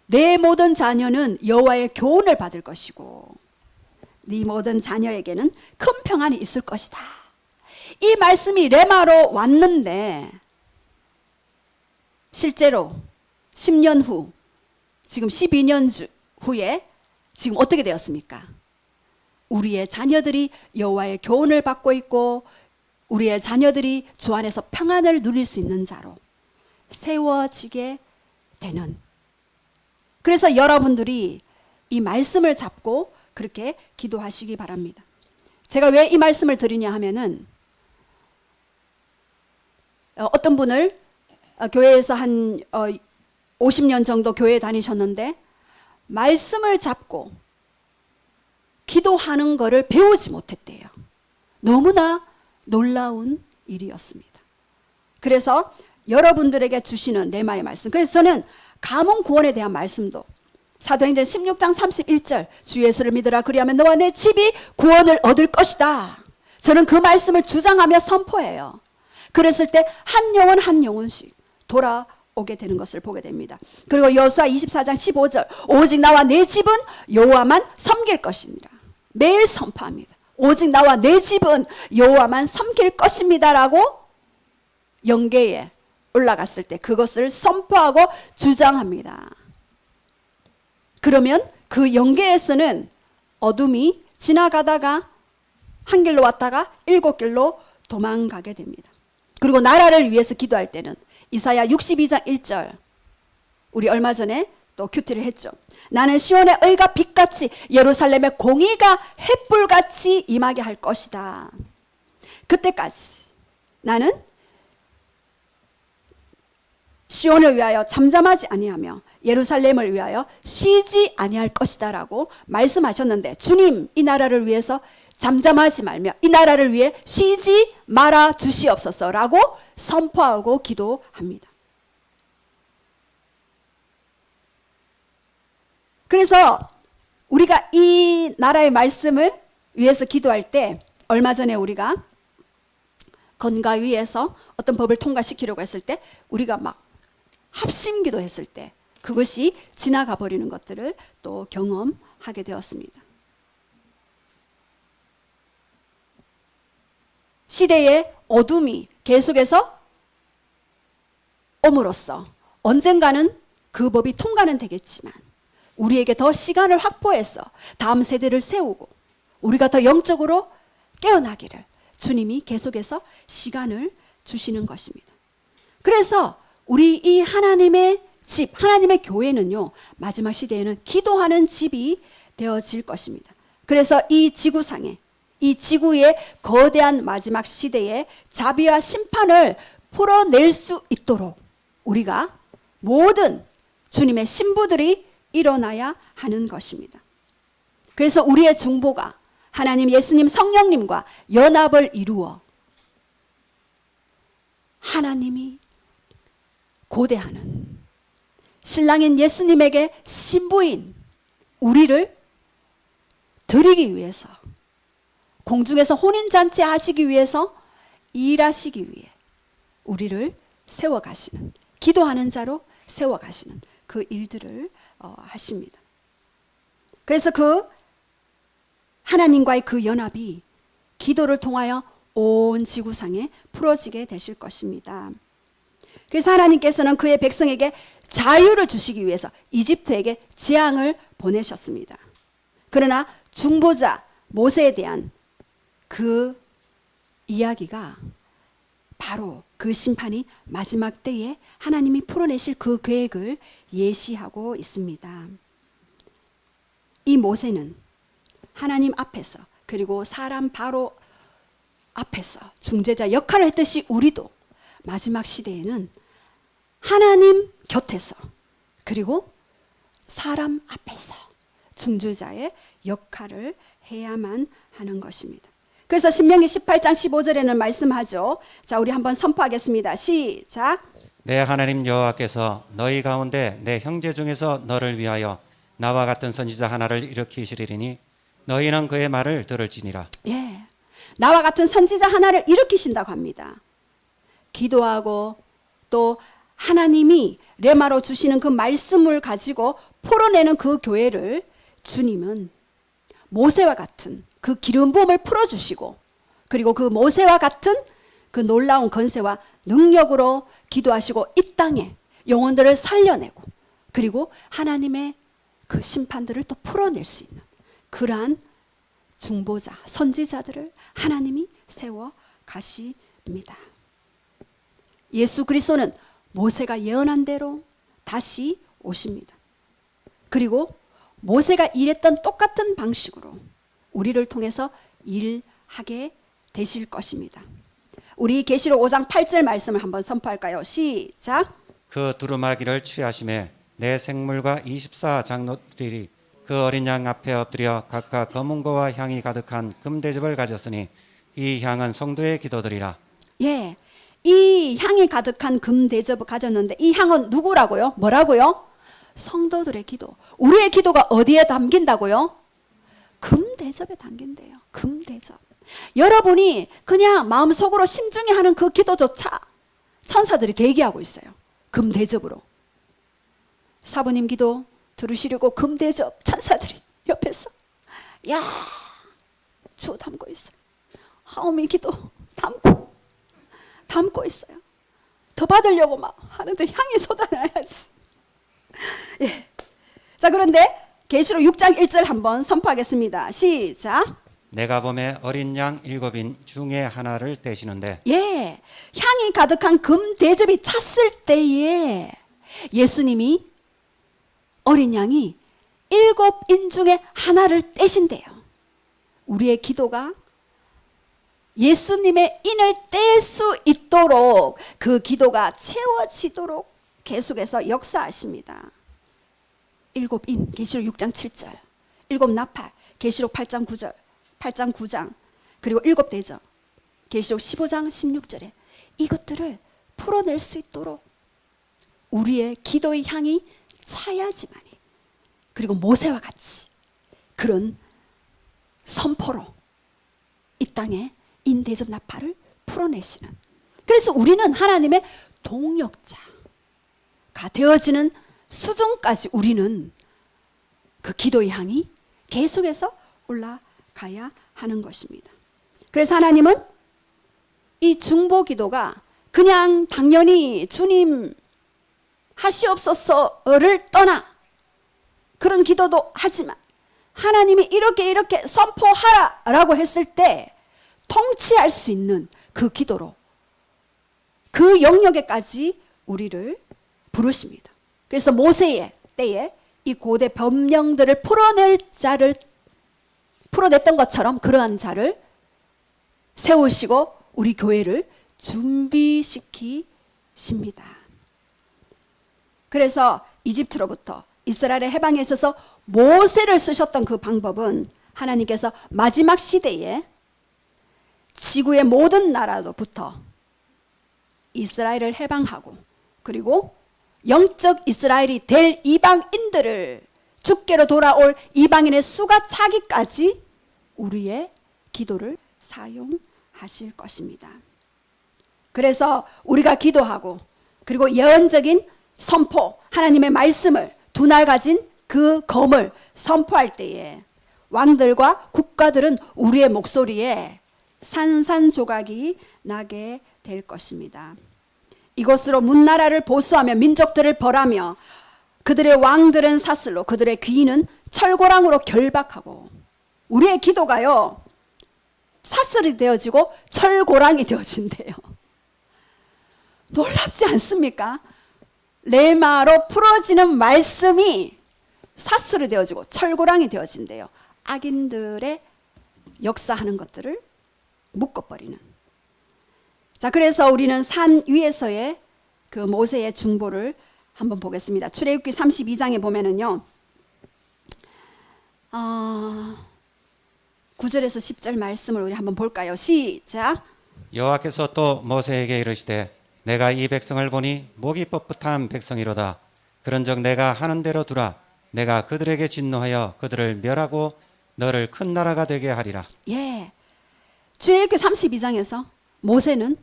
내 모든 자녀는 여호와의 교훈을 받을 것이고 네 모든 자녀에게는 큰 평안이 있을 것이다. 이 말씀이 레마로 왔는데 실제로 10년 후 지금 12년 후에 지금 어떻게 되었습니까? 우리의 자녀들이 여호와의 교훈을 받고 있고 우리의 자녀들이 주 안에서 평안을 누릴 수 있는 자로 세워지게 되는. 그래서 여러분들이 이 말씀을 잡고 그렇게 기도하시기 바랍니다. 제가 왜 이 말씀을 드리냐 하면은 어떤 분을 교회에서 한 50년 정도 교회에 다니셨는데 말씀을 잡고 기도하는 것을 배우지 못했대요. 너무나 놀라운 일이었습니다. 그래서 여러분들에게 주시는 레마의 말씀. 그래서 저는 가문 구원에 대한 말씀도 사도행전 16장 31절 주 예수를 믿으라 그리하면 너와 내 집이 구원을 얻을 것이다. 저는 그 말씀을 주장하며 선포해요. 그랬을 때 한 영혼 한 영혼씩 돌아오게 되는 것을 보게 됩니다. 그리고 여호수아 24장 15절 오직 나와 내 집은 여호와만 섬길 것이니라. 매일 선포합니다. 오직 나와 내 집은 여호와만 섬길 것입니다 라고 영계에 올라갔을 때 그것을 선포하고 주장합니다. 그러면 그 영계에서는 어둠이 지나가다가 한 길로 왔다가 7길로 도망가게 됩니다. 그리고 나라를 위해서 기도할 때는 이사야 62장 1절, 우리 얼마 전에 또 큐티를 했죠. 나는 시온의 의가 빛같이 예루살렘의 공의가 햇불같이 임하게 할 것이다. 그때까지 나는 시온을 위하여 잠잠하지 아니하며 예루살렘을 위하여 쉬지 아니할 것이다 라고 말씀하셨는데, 주님 이 나라를 위해서 잠잠하지 말며 이 나라를 위해 쉬지 말아 주시옵소서 라고 선포하고 기도합니다. 그래서 우리가 이 나라의 말씀을 위해서 기도할 때, 얼마 전에 우리가 건가위에서 어떤 법을 통과시키려고 했을 때 우리가 막 합심기도 했을 때 그것이 지나가 버리는 것들을 또 경험하게 되었습니다. 시대의 어둠이 계속해서 옴으로써 언젠가는 그 법이 통과는 되겠지만 우리에게 더 시간을 확보해서 다음 세대를 세우고 우리가 더 영적으로 깨어나기를 주님이 계속해서 시간을 주시는 것입니다. 그래서 우리 이 하나님의 집, 하나님의 교회는요, 마지막 시대에는 기도하는 집이 되어질 것입니다. 그래서 이 지구상에, 이 지구의 거대한 마지막 시대의 자비와 심판을 풀어낼 수 있도록 우리가 모든 주님의 신부들이 일어나야 하는 것입니다. 그래서 우리의 중보가 하나님, 예수님, 성령님과 연합을 이루어 하나님이 고대하는 신랑인 예수님에게 신부인 우리를 드리기 위해서, 공중에서 혼인잔치 하시기 위해서 일하시기 위해 우리를 세워가시는, 기도하는 자로 세워가시는 그 일들을 하십니다. 그래서 그 하나님과의 그 연합이 기도를 통하여 온 지구상에 풀어지게 되실 것입니다. 그래서 하나님께서는 그의 백성에게 자유를 주시기 위해서 이집트에게 재앙을 보내셨습니다. 그러나 중보자 모세에 대한 그 이야기가 바로 그 심판이 마지막 때에 하나님이 풀어내실 그 계획을 예시하고 있습니다. 이 모세는 하나님 앞에서, 그리고 사람 바로 앞에서 중재자 역할을 했듯이 우리도 마지막 시대에는 하나님 곁에서, 그리고 사람 앞에서 중재자의 역할을 해야만 하는 것입니다. 그래서 신명기 18장 15절에는 말씀하죠. 자, 우리 한번 선포하겠습니다. 시작. 내 하나님 여호와께서 너희 가운데 내 형제 중에서 너를 위하여 나와 같은 선지자 하나를 일으키시리니 너희는 그의 말을 들을지니라. 예, 나와 같은 선지자 하나를 일으키신다고 합니다. 기도하고 또 하나님이 레마로 주시는 그 말씀을 가지고 풀어내는 그 교회를 주님은 모세와 같은 그 기름 부음을 풀어주시고, 그리고 그 모세와 같은 그 놀라운 권세와 능력으로 기도하시고 이 땅에 영혼들을 살려내고, 그리고 하나님의 그 심판들을 또 풀어낼 수 있는 그러한 중보자, 선지자들을 하나님이 세워 가십니다. 예수 그리스도는 모세가 예언한 대로 다시 오십니다. 그리고 모세가 일했던 똑같은 방식으로 우리를 통해서 일하게 되실 것입니다. 우리 계시록 5장 8절 말씀을 한번 선포할까요? 시작. 그 두루마기를 취하심에 내 생물과 24장로들이 그 어린 양 앞에 엎드려 각각 검은고와 향이 가득한 금대접을 가졌으니 이 향은 성도의 기도들이라. 예, 이 향이 가득한 금대접을 가졌는데 이 향은 누구라고요? 뭐라고요? 성도들의 기도. 우리의 기도가 어디에 담긴다고요? 금대접에 담긴대요. 금대접. 여러분이 그냥 마음속으로 심중히 하는 그 기도조차 천사들이 대기하고 있어요. 금대접으로. 사부님 기도 들으시려고 금대접 천사들이 옆에서 야 주워 담고 있어요. 하오미 기도 담고 있어요. 더 받으려고 막 하는데 향이 쏟아나야지. 예. 자, 그런데 계시록 6장 1절 한번 선포하겠습니다. 시작. 내가 봄에 어린 양 7인 중에 하나를 떼시는데 예, 향이 가득한 금 대접이 찼을 때에 예수님이 어린 양이 7인 중에 하나를 떼신대요. 우리의 기도가 예수님의 인을 뗄 수 있도록 그 기도가 채워지도록 계속해서 역사하십니다. 7인 계시록 6장 7절, 7나팔 계시록 8장 9절, 8장 9장, 그리고 7대접 계시록 15장 16절에 이것들을 풀어낼 수 있도록 우리의 기도의 향이 차야지만이, 그리고 모세와 같이 그런 선포로 이 땅에 인대접 나팔을 풀어내시는, 그래서 우리는 하나님의 동역자가 되어지는 수준까지 우리는 그 기도의 향이 계속해서 올라가야 하는 것입니다. 그래서 하나님은 이 중보 기도가 그냥 당연히 주님 하시옵소서를 떠나 그런 기도도 하지만 하나님이 이렇게 선포하라 라고 했을 때 통치할 수 있는 그 기도로 그 영역에까지 우리를 부르십니다. 그래서 모세의 때에 이 고대 법령들을 풀어낼 자를 풀어냈던 것처럼 그러한 자를 세우시고 우리 교회를 준비시키십니다. 그래서 이집트로부터 이스라엘의 해방에 있어서 모세를 쓰셨던 그 방법은 하나님께서 마지막 시대에 지구의 모든 나라로부터 이스라엘을 해방하고 그리고 영적 이스라엘이 될 이방인들을 주께로 돌아올 이방인의 수가 차기까지 우리의 기도를 사용하실 것입니다. 그래서 우리가 기도하고 그리고 예언적인 선포, 하나님의 말씀을 두 날 가진 그 검을 선포할 때에 왕들과 국가들은 우리의 목소리에 산산조각이 나게 될 것입니다. 이것으로 문나라를 보수하며 민족들을 벌하며 그들의 왕들은 사슬로 그들의 귀인은 철고랑으로 결박하고, 우리의 기도가요 사슬이 되어지고 철고랑이 되어진대요. 놀랍지 않습니까? 레마로 풀어지는 말씀이 사슬이 되어지고 철고랑이 되어진대요. 악인들의 역사하는 것들을 묶어버리는. 자, 그래서 우리는 산 위에서의 그 모세의 중보를 한번 보겠습니다. 출애굽기 32장에 보면은요 9절에서 10절 말씀을 우리 한번 볼까요? 시작. 여호와께서 또 모세에게 이르시되 내가 이 백성을 보니 목이 뻣뻣한 백성이로다. 그런즉 내가 하는 대로 두라. 내가 그들에게 진노하여 그들을 멸하고 너를 큰 나라가 되게 하리라. 예, 출애굽기 32장에서 모세는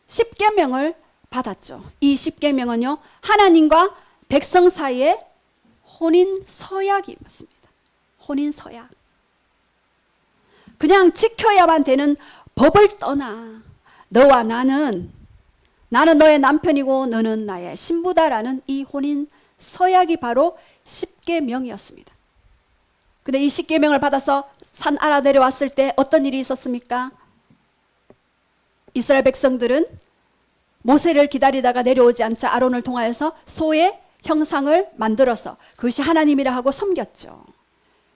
10계명을 받았죠. 이 10계명은요 하나님과 백성 사이에 혼인 서약이 있습니다. 혼인 서약. 그냥 지켜야만 되는 법을 떠나 너와 나는 너의 남편이고 너는 나의 신부다라는 이 혼인 서약이 바로 10계명이었습니다. 근데 이 10계명을 받아서 산 아라 내려왔을 때 어떤 일이 있었습니까? 이스라엘 백성들은 모세를 기다리다가 내려오지 않자 아론을 통하여서 소의 형상을 만들어서 그것이 하나님이라 하고 섬겼죠.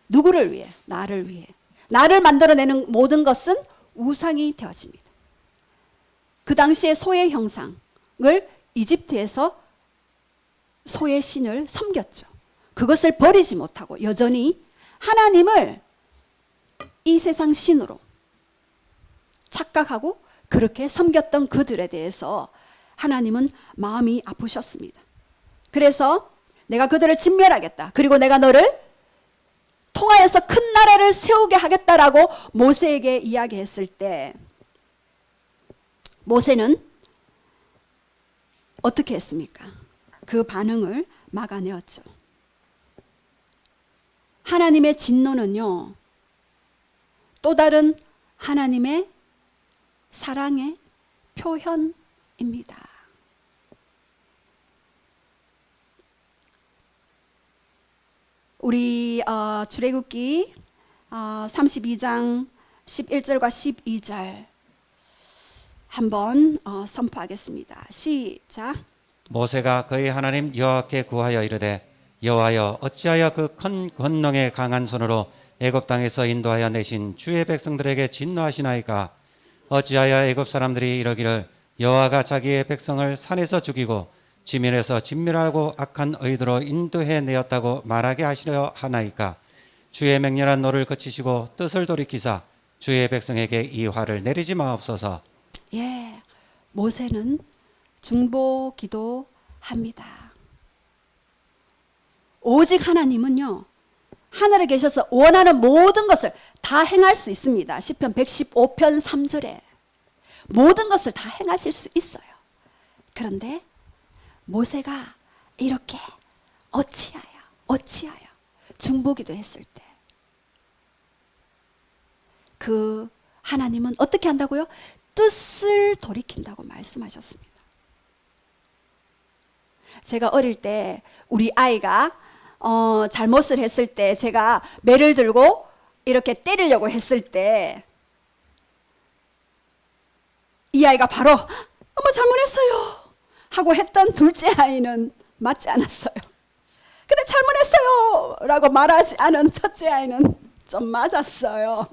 누구를 위해? 나를 위해. 나를 만들어내는 모든 것은 우상이 되어집니다. 그 당시에 소의 형상을 이집트에서 소의 신을 섬겼죠. 그것을 버리지 못하고 여전히 하나님을 이 세상 신으로 착각하고 그렇게 섬겼던 그들에 대해서 하나님은 마음이 아프셨습니다. 그래서 내가 그들을 진멸하겠다. 그리고 내가 너를 통하여서 큰 나라를 세우게 하겠다라고 모세에게 이야기했을 때 모세는 어떻게 했습니까? 그 반응을 막아내었죠. 하나님의 진노는요 또 다른 하나님의 사랑의 표현입니다. 우리 출애굽기 32장 11절과 12절 한번 선포하겠습니다. 시작. 모세가 그의 하나님 여호와께 구하여 이르되 여호와여 어찌하여 그 큰 권능의 강한 손으로 애굽 땅에서 인도하여 내신 주의 백성들에게 진노하시나이까. 어찌하여 애굽 사람들이 이러기를 여호와가 자기의 백성을 산에서 죽이고 지면에서 진멸하고 악한 의도로 인도해 내었다고 말하게 하시려 하나이까. 주의 맹렬한 노를 그치시고 뜻을 돌이키사 주의 백성에게 이 화를 내리지 마옵소서. 예, 모세는 중보 기도합니다. 오직 하나님은요, 하늘에 계셔서 원하는 모든 것을 다 행할 수 있습니다. 시편 115편 3절에 모든 것을 다 행하실 수 있어요. 그런데 모세가 이렇게 어찌하여 중보기도 했을 때 그 하나님은 어떻게 한다고요? 뜻을 돌이킨다고 말씀하셨습니다. 제가 어릴 때 우리 아이가 잘못을 했을 때 제가 매를 들고 이렇게 때리려고 했을 때 이 아이가 바로 엄마 잘못했어요 하고 했던 둘째 아이는 맞지 않았어요. 근데 잘못했어요 라고 말하지 않은 첫째 아이는 좀 맞았어요.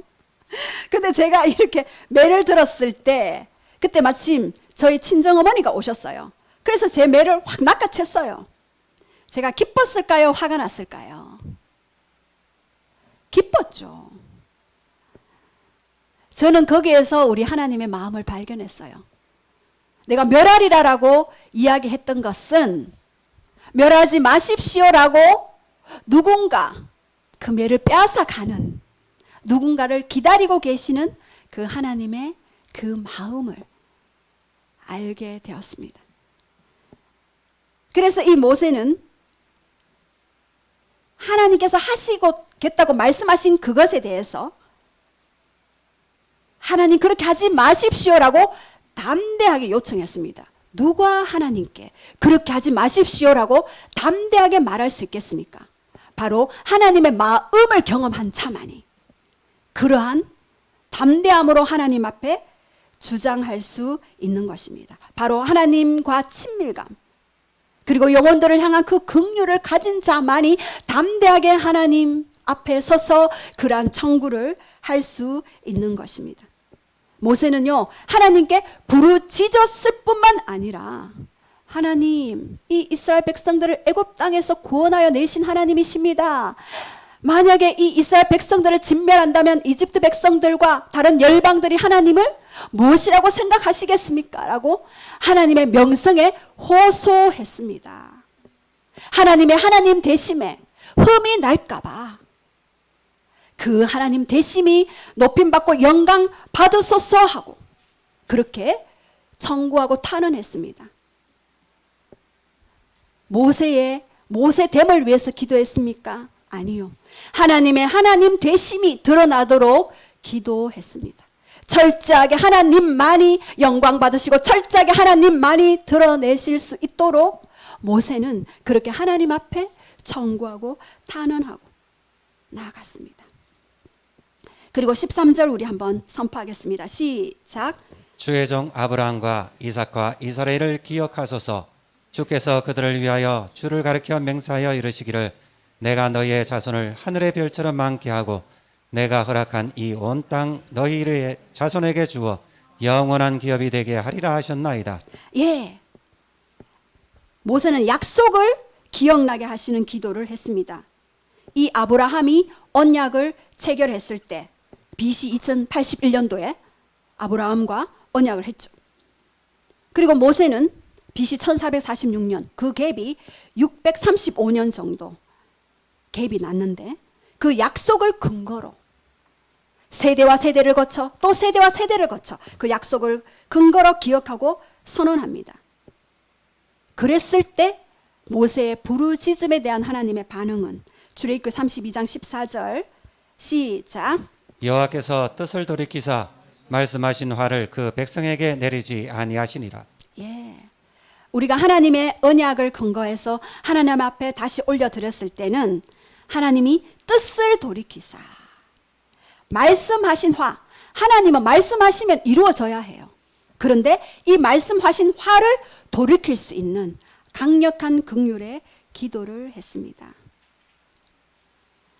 근데 제가 이렇게 매를 들었을 때 그때 마침 저희 친정어머니가 오셨어요. 그래서 제 매를 확 낚아챘어요. 제가 기뻤을까요? 화가 났을까요? 기뻤죠. 저는 거기에서 우리 하나님의 마음을 발견했어요. 내가 멸하리라라고 이야기했던 것은 멸하지 마십시오라고 누군가 그 매를 빼앗아 가는 누군가를 기다리고 계시는 그 하나님의 그 마음을 알게 되었습니다. 그래서 이 모세는 하나님께서 하시겠다고 말씀하신 그것에 대해서 하나님 그렇게 하지 마십시오라고 담대하게 요청했습니다. 누가 하나님께 그렇게 하지 마십시오라고 담대하게 말할 수 있겠습니까? 바로 하나님의 마음을 경험한 자만이 그러한 담대함으로 하나님 앞에 주장할 수 있는 것입니다. 바로 하나님과 친밀감 그리고 영혼들을 향한 그 긍휼을 가진 자만이 담대하게 하나님 앞에 서서 그러한 청구를 할 수 있는 것입니다. 모세는요 하나님께 부르짖었을 뿐만 아니라 하나님 이 이스라엘 백성들을 애굽 땅에서 구원하여 내신 하나님이십니다. 만약에 이 이스라엘 백성들을 진멸한다면 이집트 백성들과 다른 열방들이 하나님을 무엇이라고 생각하시겠습니까? 라고 하나님의 명성에 호소했습니다. 하나님의 하나님 되심에 흠이 날까봐 그 하나님 되심이 높임받고 영광 받으소서 하고 그렇게 청구하고 탄원했습니다. 모세됨을 위해서 기도했습니까? 아니요. 하나님의 하나님 되심이 드러나도록 기도했습니다. 철저하게 하나님만이 영광 받으시고 철저하게 하나님만이 드러내실 수 있도록 모세는 그렇게 하나님 앞에 청구하고 탄원하고 나아갔습니다. 그리고 13절 우리 한번 선포하겠습니다. 시작. 주의 종 아브라함과 이삭과 이스라엘을 기억하소서. 주께서 그들을 위하여 주를 가리켜 맹세하여 이르시기를 내가 너희의 자손을 하늘의 별처럼 많게 하고 내가 허락한 이 온 땅 너희의 자손에게 주어 영원한 기업이 되게 하리라 하셨나이다. 예, 모세는 약속을 기억나게 하시는 기도를 했습니다. 이 아브라함이 언약을 체결했을 때 BC 2081년도에 아브라함과 언약을 했죠. 그리고 모세는 BC 1446년 그 갭이 635년 정도 갭이 났는데 그 약속을 근거로 세대와 세대를 거쳐 또 세대와 세대를 거쳐 그 약속을 근거로 기억하고 선언합니다. 그랬을 때 모세의 부르짖음에 대한 하나님의 반응은 출애굽기 32장 14절 시작. 여호와께서 뜻을 돌이키사 말씀하신 화를 그 백성에게 내리지 아니하시니라. 예, 우리가 하나님의 언약을 근거해서 하나님 앞에 다시 올려드렸을 때는 하나님이 뜻을 돌이키사 말씀하신 화, 하나님은 말씀하시면 이루어져야 해요. 그런데 이 말씀하신 화를 돌이킬 수 있는 강력한 긍휼의 기도를 했습니다.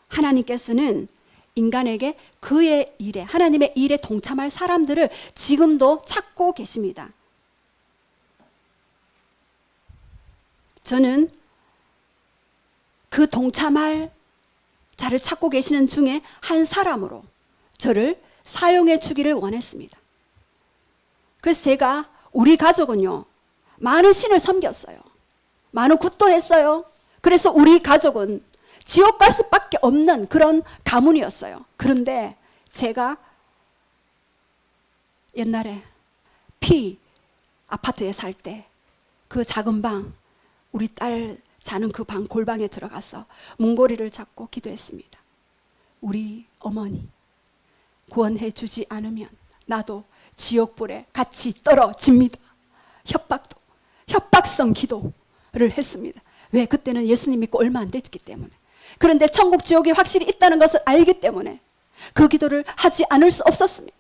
하나님께서는 인간에게 그의 일에, 하나님의 일에 동참할 사람들을 지금도 찾고 계십니다. 저는 그 동참할 자를 찾고 계시는 중에 한 사람으로 저를 사용해 주기를 원했습니다. 그래서 제가 우리 가족은요, 많은 신을 섬겼어요. 많은 굿도 했어요. 그래서 우리 가족은 지옥 갈 수밖에 없는 그런 가문이었어요. 그런데 제가 옛날에 아파트에 살 때 그 작은 방, 우리 딸 자는 그 방 골방에 들어가서 문고리를 잡고 기도했습니다. 우리 어머니 구원해 주지 않으면 나도 지옥불에 같이 떨어집니다. 협박성 기도를 했습니다. 왜? 그때는 예수님 믿고 얼마 안 됐기 때문에. 그런데 천국 지옥이 확실히 있다는 것을 알기 때문에 그 기도를 하지 않을 수 없었습니다.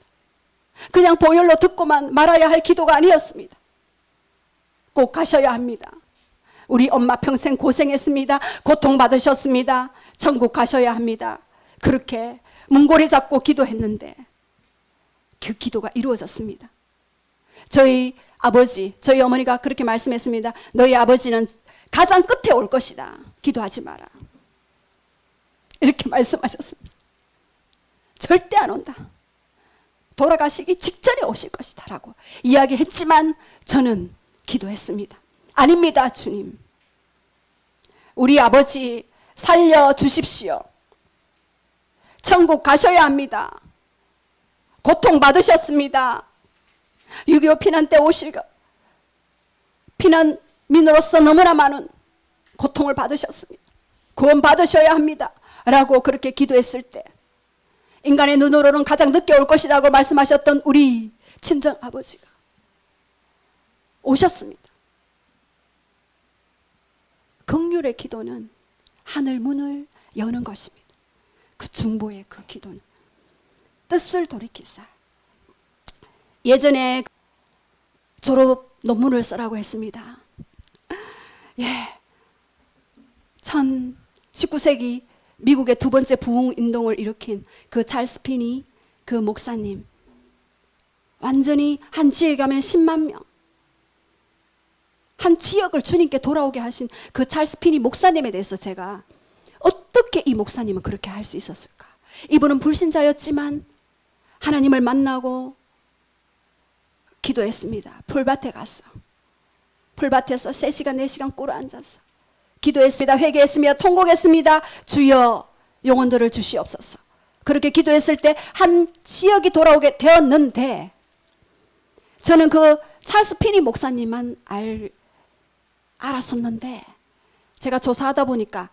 그냥 보혈로 듣고만 말아야 할 기도가 아니었습니다. 꼭 가셔야 합니다. 우리 엄마 평생 고생했습니다. 고통받으셨습니다. 천국 가셔야 합니다. 그렇게 문고리 잡고 기도했는데 그 기도가 이루어졌습니다. 저희 아버지, 저희 어머니가 그렇게 말씀했습니다. 너희 아버지는 가장 끝에 올 것이다. 기도하지 마라. 이렇게 말씀하셨습니다. 절대 안 온다. 돌아가시기 직전에 오실 것이다 라고 이야기했지만 저는 기도했습니다. 아닙니다, 주님. 우리 아버지 살려주십시오. 천국 가셔야 합니다. 고통받으셨습니다. 6.25 피난 때 피난민으로서 너무나 많은 고통을 받으셨습니다. 구원 받으셔야 합니다. 라고 그렇게 기도했을 때 인간의 눈으로는 가장 늦게 올 것이라고 말씀하셨던 우리 친정 아버지가 오셨습니다. 긍휼의 기도는 하늘 문을 여는 것입니다. 그 중보의 그 기도는 뜻을 돌이키사. 예전에 졸업 논문을 쓰라고 했습니다. 19세기 미국의 두 번째 부흥운동을 일으킨 그 찰스 피니 그 목사님, 완전히 한 지역에 가면 10만 명, 한 지역을 주님께 돌아오게 하신 그 찰스 피니 목사님에 대해서 제가 어떻게 이 목사님은 그렇게 할 수 있었을까? 이분은 불신자였지만 하나님을 만나고 기도했습니다. 풀밭에 갔어. 풀밭에서 3시간 4시간 꿇어 앉았어. 기도했습니다. 회개했습니다. 통곡했습니다. 주여 영혼들을 주시옵소서. 그렇게 기도했을 때 한 지역이 돌아오게 되었는데 저는 그 찰스 피니 목사님만 알았었는데 제가 조사하다 보니까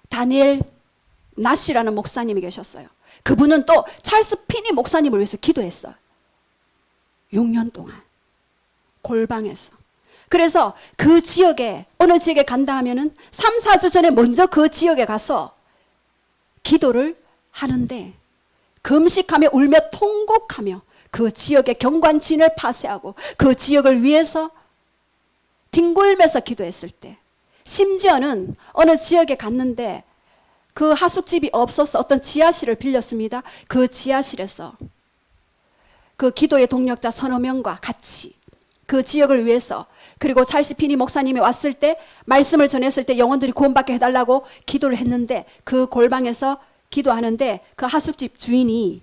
다니엘 나시라는 목사님이 계셨어요. 그분은 또 찰스 피니 목사님을 위해서 기도했어요. 6년 동안 골방에서. 그래서 그 지역에 어느 지역에 간다 하면은 3, 4주 전에 먼저 그 지역에 가서 기도를 하는데 금식하며 울며 통곡하며 그 지역의 경관진을 파쇄하고 그 지역을 위해서 뒹굴면서 기도했을 때 심지어는 어느 지역에 갔는데 그 하숙집이 없어서 어떤 지하실을 빌렸습니다. 그 지하실에서 그 기도의 동력자 서너 명과 같이 그 지역을 위해서 그리고 찰스 피니 목사님이 왔을 때 말씀을 전했을 때 영혼들이 구원받게 해달라고 기도를 했는데 그 골방에서 기도하는데 그 하숙집 주인이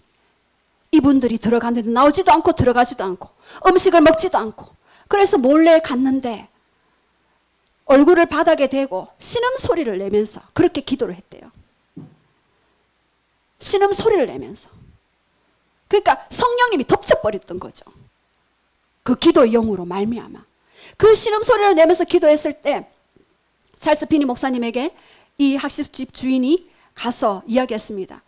이분들이 들어갔는데 나오지도 않고 들어가지도 않고 음식을 먹지도 않고 그래서 몰래 갔는데 얼굴을 바닥에 대고 신음소리를 내면서 그렇게 기도를 했대요. 신음소리를 내면서. 그러니까 성령님이 덮쳐버렸던 거죠. 그 기도의 영으로 말미암아. 그 신음소리를 내면서 기도했을 때 찰스 피니 목사님에게 이 학습집 주인이 가서 이야기했습니다.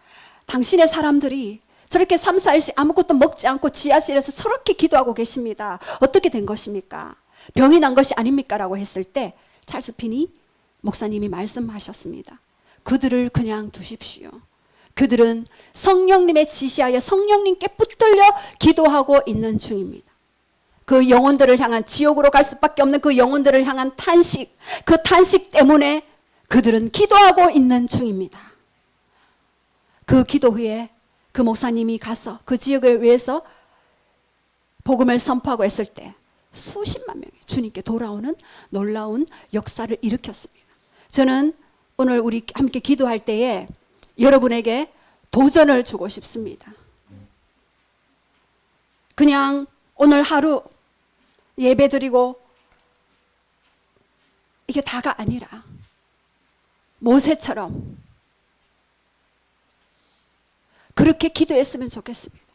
당신의 사람들이 저렇게 3, 4일씩 아무것도 먹지 않고 지하실에서 저렇게 기도하고 계십니다. 어떻게 된 것입니까? 병이 난 것이 아닙니까? 라고 했을 때 찰스 피니 목사님이 말씀하셨습니다. 그들을 그냥 두십시오. 그들은 성령님의 지시하여 성령님께 붙들려 기도하고 있는 중입니다. 그 영혼들을 향한, 지옥으로 갈 수밖에 없는 그 영혼들을 향한 탄식, 그 탄식 때문에 그들은 기도하고 있는 중입니다. 그 기도 후에 그 목사님이 가서 그 지역을 위해서 복음을 선포하고 했을 때 수십만 명이 주님께 돌아오는 놀라운 역사를 일으켰습니다. 저는 오늘 우리 함께 기도할 때에 여러분에게 도전을 주고 싶습니다. 그냥 오늘 하루 예배드리고 이게 다가 아니라 모세처럼 그렇게 기도했으면 좋겠습니다.